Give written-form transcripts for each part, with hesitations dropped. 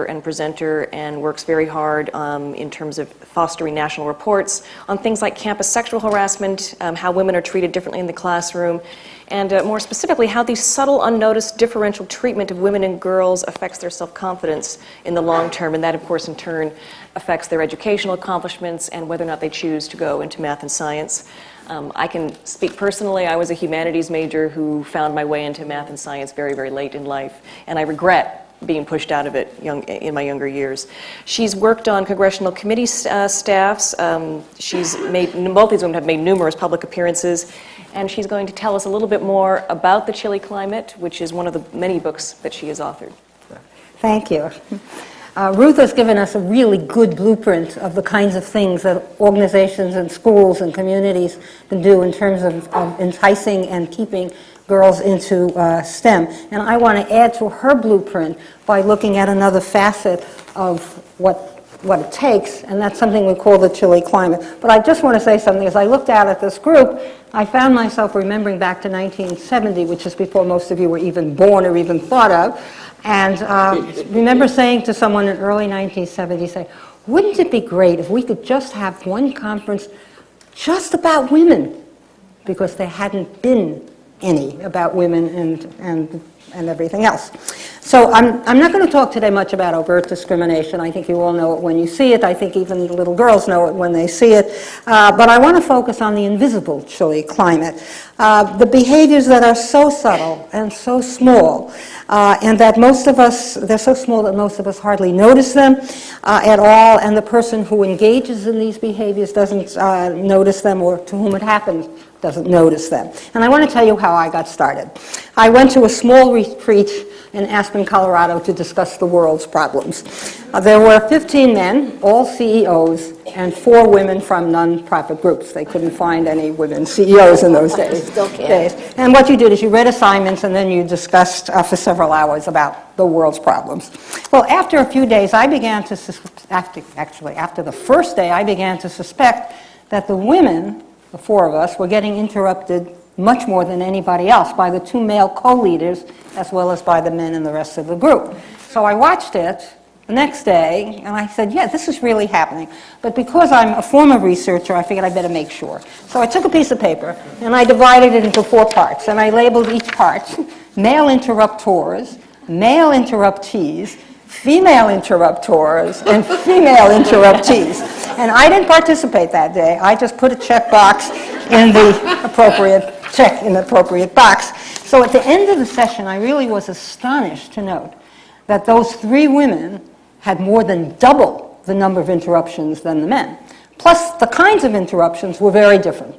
and presenter and works very hard in terms of fostering national reports on things like campus sexual harassment, how women are treated differently in the classroom, and more specifically, how the subtle, unnoticed differential treatment of women and girls affects their self-confidence in the long term, and that, of course, in turn affects their educational accomplishments and whether or not they choose to go into math and science. I can speak personally. I was a humanities major who found my way into math and science very, very late in life, and I regret being pushed out of it in my younger years. She's worked on congressional committee staffs. Both these women have made numerous public appearances, and she's going to tell us a little bit more about the chilly climate, which is one of the many books that she has authored. Thank you. Ruth has given us a really good blueprint of the kinds of things that organizations and schools and communities can do in terms of enticing and keeping girls into STEM. And I want to add to her blueprint by looking at another facet of what it takes, and that's something we call the chilly climate. But I just want to say something. As I looked out at this group, I found myself remembering back to 1970, which is before most of you were even born or even thought of, and remember saying to someone in early 1970, say, wouldn't it be great if we could just have one conference just about women, because there hadn't been any about women and everything else. So I'm not going to talk today much about overt discrimination. I think you all know it when you see it. I think even little girls know it when they see it. But I want to focus on the invisible chilly climate. The behaviors that are so subtle and so small, and that they're so small that most of us hardly notice them at all, and the person who engages in these behaviors doesn't notice them, or to whom it happens doesn't notice them. And I want to tell you how I got started. I went to a small retreat in Aspen, Colorado to discuss the world's problems. There were 15 men, all CEOs, and 4 women from non-profit groups. They couldn't find any women CEOs in those days. Still can't. And what you did is you read assignments and then you discussed for several hours about the world's problems. Well, after a few days, I began to after the first day, I began to suspect that the women, the 4 of us, were getting interrupted much more than anybody else by the 2 male co-leaders as well as by the men in the rest of the group. So I watched it the next day and I said, yeah, this is really happening. But because I'm a former researcher, I figured I better make sure. So I took a piece of paper and I divided it into 4 parts, and I labeled each part male interruptors, male interruptees, female interruptors, and female interruptees. And I didn't participate that day. I just put a check box in the appropriate box. So at the end of the session, I really was astonished to note that those 3 women had more than double the number of interruptions than the men. Plus, the kinds of interruptions were very different.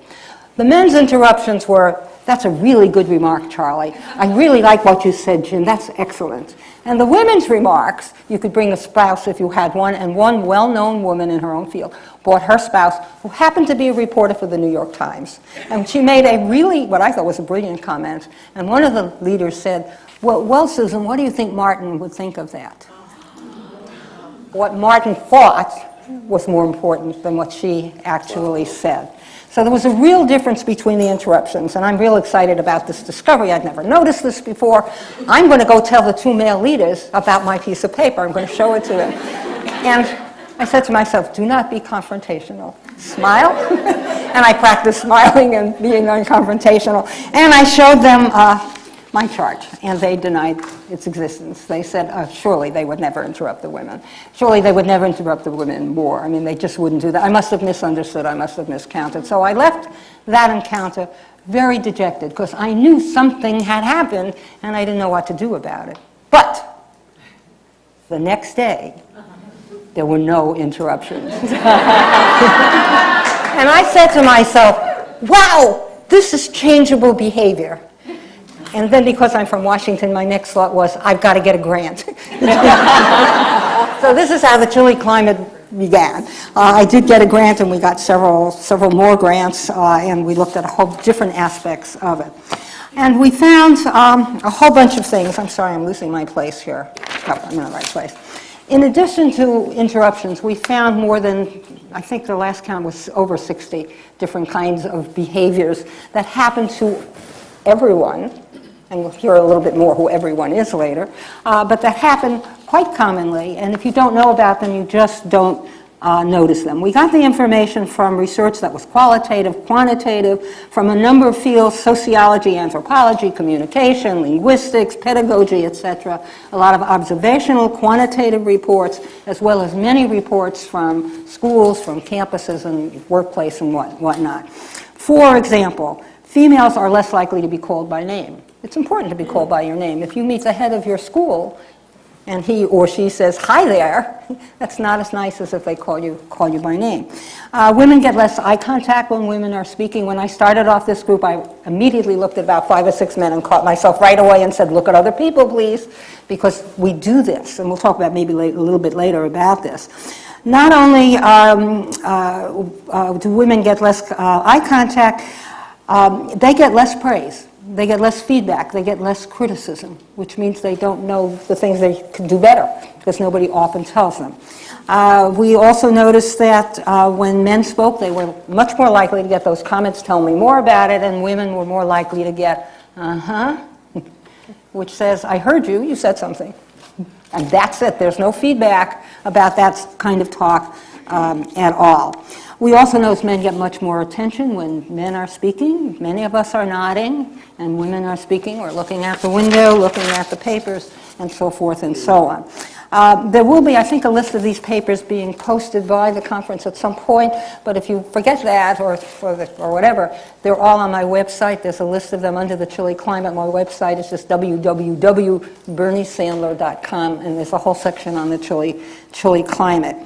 The men's interruptions were, that's a really good remark, Charlie. I really like what you said, Jim. That's excellent. And the women's remarks, you could bring a spouse if you had one, and one well-known woman in her own field brought her spouse, who happened to be a reporter for the New York Times. And she made a really, what I thought was a brilliant comment. And one of the leaders said, well, Susan, what do you think Martin would think of that? What Martin thought was more important than what she actually said. So there was a real difference between the interruptions, and I'm real excited about this discovery. I'd never noticed this before. I'm going to go tell the 2 male leaders about my piece of paper. I'm going to show it to them. And I said to myself, do not be confrontational. Smile. And I practiced smiling and being unconfrontational. And I showed them my chart, and they denied its existence. They said, surely they would never interrupt the women. Surely they would never interrupt the women more. I mean, they just wouldn't do that. I must have misunderstood. I must have miscounted. So I left that encounter very dejected, because I knew something had happened, and I didn't know what to do about it. But the next day, there were no interruptions. And I said to myself, wow, this is changeable behavior. And then, because I'm from Washington, my next thought was, I've got to get a grant. So this is how the chilly climate began. I did get a grant, and we got several more grants, and we looked at a whole different aspects of it. And we found a whole bunch of things. I'm sorry, I'm losing my place here. Oh, I'm in the right place. In addition to interruptions, we found more than, I think the last count was over 60 different kinds of behaviors that happen to everyone and we'll hear a little bit more who everyone is later, but that happen quite commonly, and if you don't know about them, you just don't notice them. We got the information from research that was qualitative, quantitative, from a number of fields: sociology, anthropology, communication, linguistics, pedagogy, etc. A lot of observational, quantitative reports, as well as many reports from schools, from campuses and workplace and whatnot. For example, females are less likely to be called by name. It's important to be called by your name. If you meet the head of your school and he or she says, "Hi there," that's not as nice as if they call you by name. Women get less eye contact when women are speaking. When I started off this group, I immediately looked at about 5 or 6 men and caught myself right away and said, "Look at other people, please," because we do this, and we'll talk about maybe a little bit later about this. Not only do women get less eye contact, they get less praise. They get less feedback, they get less criticism, which means they don't know the things they could do better, because nobody often tells them. We also noticed that when men spoke, they were much more likely to get those comments, "Tell me more about it," and women were more likely to get, which says, "I heard you, you said something." And that's it. There's no feedback about that kind of talk at all. We also notice men get much more attention when men are speaking. Many of us are nodding, and women are speaking or looking out the window, looking at the papers, and so forth and so on. There will be, I think, a list of these papers being posted by the conference at some point, but if you forget that or whatever, they're all on my website. There's a list of them under the chilly climate. My website is just www.bernicesandler.com, and there's a whole section on the chilly climate.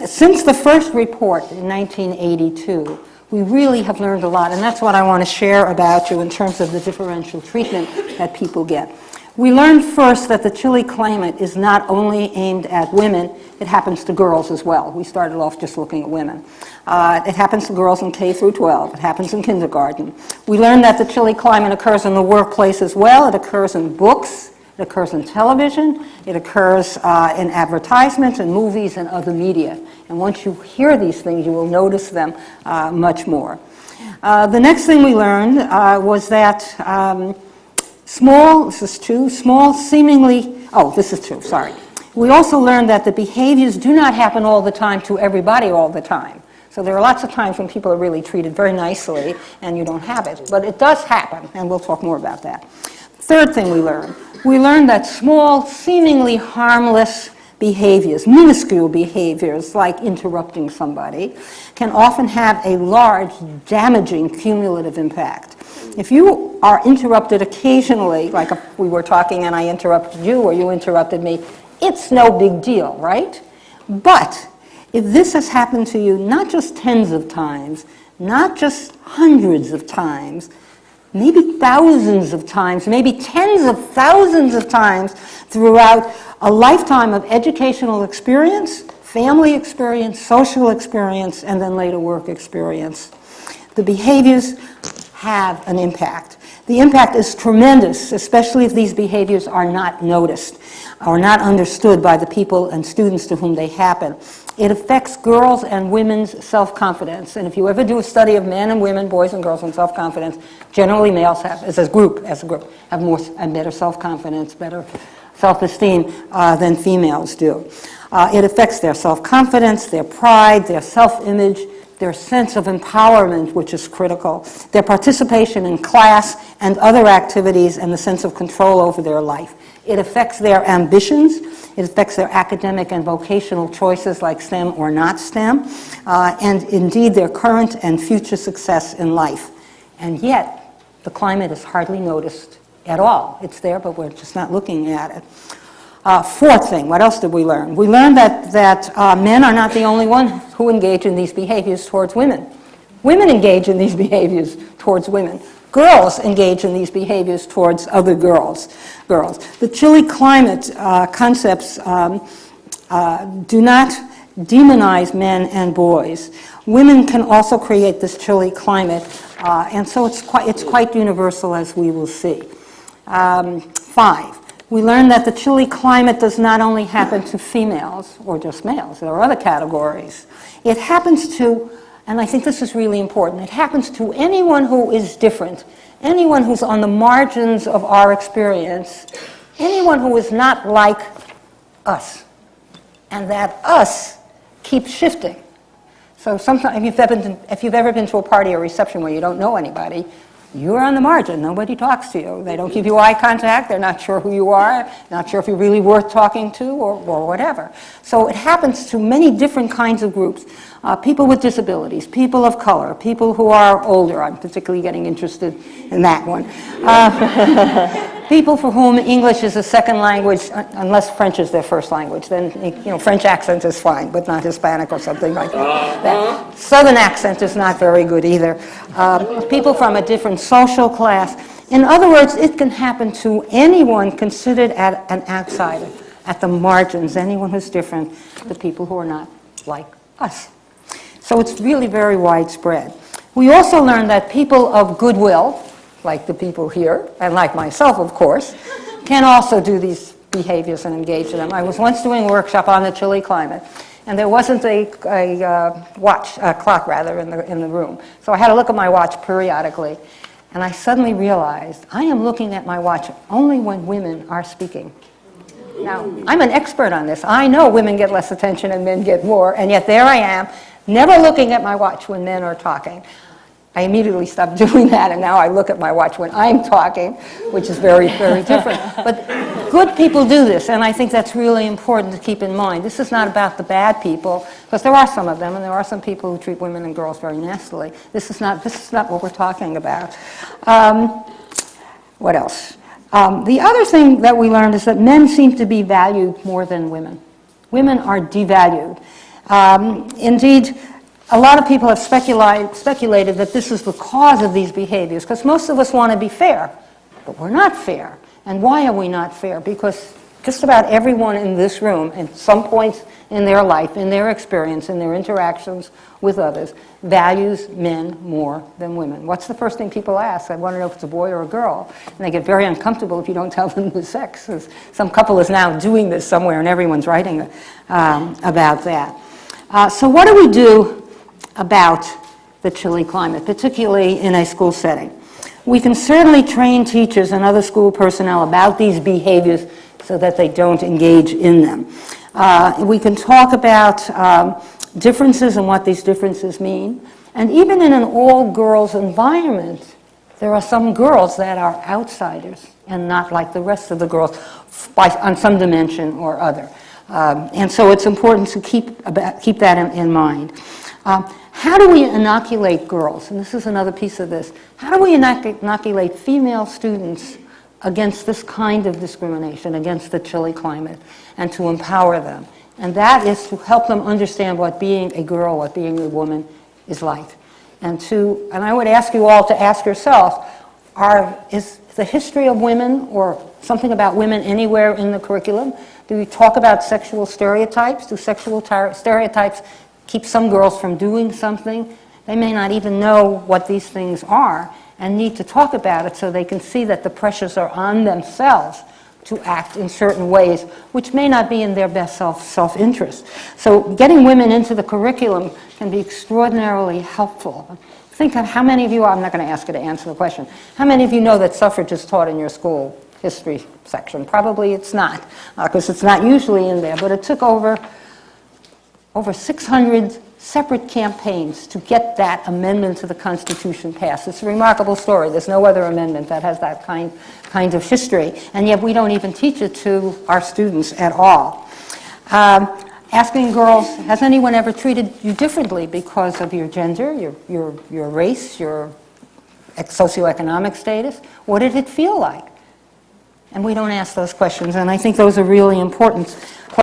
Since the first report in 1982, we really have learned a lot, and that's what I want to share about you in terms of the differential treatment that people get. We learned first that the chilly climate is not only aimed at women, it happens to girls as well. We started off just looking at women. It happens to girls in K through 12. It happens in kindergarten. We learned that the chilly climate occurs in the workplace as well. It occurs in books. It occurs in television. It occurs in advertisements and movies and other media. And once you hear these things, you will notice them much more. The next thing we learned was that this is true, sorry. We also learned that the behaviors do not happen all the time to everybody all the time. So there are lots of times when people are really treated very nicely and you don't have it. But it does happen, and we'll talk more about that. Third thing we learned that small, seemingly harmless behaviors, minuscule behaviors like interrupting somebody, can often have a large, damaging, cumulative impact. If you are interrupted occasionally, like if we were talking and I interrupted you or you interrupted me, it's no big deal, right? But if this has happened to you not just tens of times, not just hundreds of times, maybe thousands of times, maybe tens of thousands of times throughout a lifetime of educational experience, family experience, social experience, and then later work experience, the behaviors have an impact. The impact is tremendous, especially if these behaviors are not noticed or not understood by the people and students to whom they happen. It affects girls' and women's self-confidence. And if you ever do a study of men and women, boys and girls, and self-confidence, generally males have, as a group, have more and better self-confidence, better self-esteem than females do. It affects their self-confidence, their pride, their self-image, their sense of empowerment, which is critical, their participation in class and other activities, and the sense of control over their life. It affects their ambitions. It affects their academic and vocational choices like STEM or not STEM, and indeed their current and future success in life. And yet, the climate is hardly noticed at all. It's there, but we're just not looking at it. Fourth thing, what else did we learn? We learned that men are not the only ones who engage in these behaviors towards women. Women engage in these behaviors towards women. Girls engage in these behaviors towards other girls. The chilly climate concepts do not demonize men and boys. Women can also create this chilly climate, and so it's quite universal, as we will see. 5. We learned that the chilly climate does not only happen to females or just males. There are other categories. It happens to, and I think this is really important, it happens to anyone who is different anyone who's on the margins of our experience, anyone who is not like us, and that us keeps shifting. So sometimes, if you've ever been to a party or reception where you don't know anybody, you're on the margin. Nobody talks to you. They don't give you eye contact. They're not sure who you are, not sure if you're really worth talking to or whatever. So it happens to many different kinds of groups. People with disabilities, people of color, people who are older. I'm particularly getting interested in that one. People for whom English is a second language, unless French is their first language. Then, French accent is fine, but not Hispanic or something like that. Southern accent is not very good either. People from a different social class. In other words, it can happen to anyone considered an outsider, at the margins, anyone who's different, the people who are not like us. So it's really very widespread. We also learned that people of goodwill, like the people here, and like myself, of course, can also do these behaviors and engage in them. I was once doing a workshop on the chilly climate, and there wasn't a clock in the room. So I had to look at my watch periodically, and I suddenly realized I am looking at my watch only when women are speaking. Now, I'm an expert on this. I know women get less attention and men get more, and yet there I am, never looking at my watch when men are talking. I immediately stopped doing that, and now I look at my watch when I'm talking, which is very, very different. But good people do this, and I think that's really important to keep in mind. This is not about the bad people, because there are some of them, and there are some people who treat women and girls very nastily. This is not what we're talking about. What else? The other thing that we learned is that men seem to be valued more than women. Women are devalued. Indeed, a lot of people have speculated that this is the cause of these behaviors, because most of us want to be fair, but we're not fair. And why are we not fair? Because just about everyone in this room, at some point in their life, in their experience, in their interactions with others, values men more than women. What's the first thing people ask? I want to know if it's a boy or a girl. And they get very uncomfortable if you don't tell them the sex. Some couple is now doing this somewhere, and everyone's writing about that. So what do we do about the chilly climate, particularly in a school setting? We can certainly train teachers and other school personnel about these behaviors so that they don't engage in them. We can talk about differences and what these differences mean. And even in an all-girls environment, there are some girls that are outsiders and not like the rest of the girls on some dimension or other. And so it's important to keep that in mind. How do we inoculate girls? And this is another piece of this. How do we inoculate female students against this kind of discrimination, against the chilly climate, and to empower them? And that is to help them understand what being a girl, what being a woman is like. And I would ask you all to ask yourself, is the history of women or something about women anywhere in the curriculum? Do we talk about sexual stereotypes? Do sexual stereotypes keep some girls from doing something? They may not even know what these things are and need to talk about it so they can see that the pressures are on themselves to act in certain ways, which may not be in their best self-interest. So getting women into the curriculum can be extraordinarily helpful. Think of how many of you, I'm not going to ask you to answer the question, how many of you know that suffrage is taught in your school history section? Probably it's not, because it's not usually in there, but it took over 600 separate campaigns to get that amendment to the Constitution passed. It's a remarkable story. There's no other amendment that has that kind of history, and yet we don't even teach it to our students at all. Asking girls, has anyone ever treated you differently because of your gender, your race, your socioeconomic status? What did it feel like? And we don't ask those questions, and I think those are really important